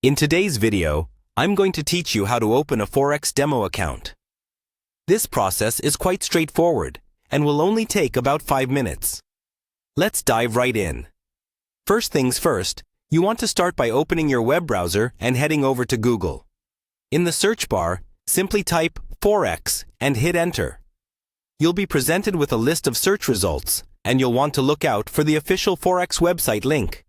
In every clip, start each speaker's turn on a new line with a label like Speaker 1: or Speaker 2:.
Speaker 1: In today's video, I'm going to teach you how to open a Forex demo account. This process is quite straightforward and will only take about 5 minutes. Let's dive right in. First things first, you want to start by opening your web browser and heading over to Google. In the search bar, simply type Forex and hit enter. You'll be presented with a list of search results, and you'll want to look out for the official Forex website link.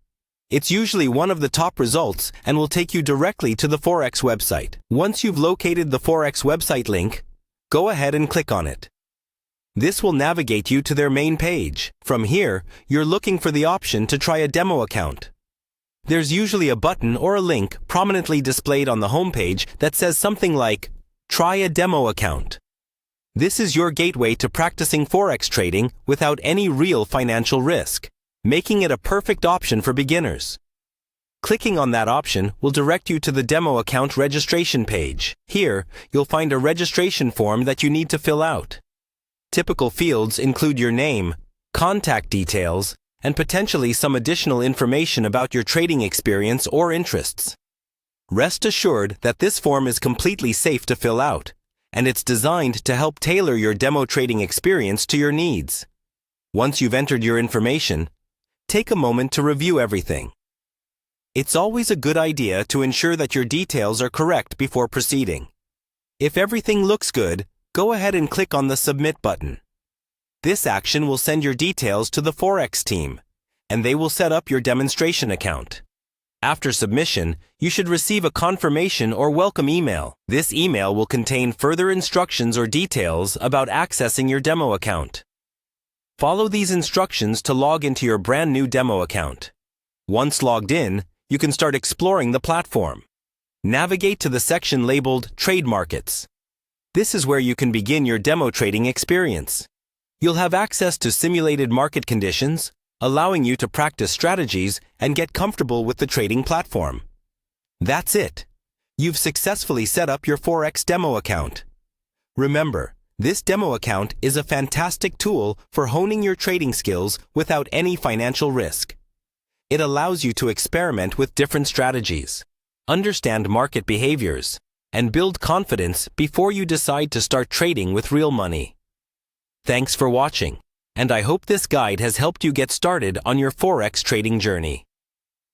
Speaker 1: It's usually one of the top results and will take you directly to the Forex website. Once you've located the Forex website link, go ahead and click on it. This will navigate you to their main page. From here, you're looking for the option to try a demo account. There's usually a button or a link prominently displayed on the homepage that says something like, "Try a demo account." This is your gateway to practicing Forex trading without any real financial risk, making it a perfect option for beginners. Clicking on that option will direct you to the demo account registration page. Here, you'll find a registration form that you need to fill out. Typical fields include your name, contact details, and potentially some additional information about your trading experience or interests. Rest assured that this form is completely safe to fill out, and it's designed to help tailor your demo trading experience to your needs. Once you've entered your information, take a moment to review everything. It's always a good idea to ensure that your details are correct before proceeding. If everything looks good, go ahead and click on the Submit button. This action will send your details to the Forex team, and they will set up your demonstration account. After submission, you should receive a confirmation or welcome email. This email will contain further instructions or details about accessing your demo account. Follow these instructions to log into your brand new demo account. Once logged in, you can start exploring the platform. Navigate to the section labeled Trade Markets. This is where you can begin your demo trading experience. You'll have access to simulated market conditions, allowing you to practice strategies and get comfortable with the trading platform. That's it. You've successfully set up your Forex demo account. Remember, this demo account is a fantastic tool for honing your trading skills without any financial risk. It allows you to experiment with different strategies, understand market behaviors, and build confidence before you decide to start trading with real money. Thanks for watching, and I hope this guide has helped you get started on your Forex trading journey.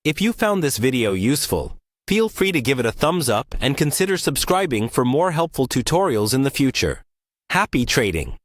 Speaker 1: If you found this video useful, feel free to give it a thumbs up and consider subscribing for more helpful tutorials in the future. Happy trading!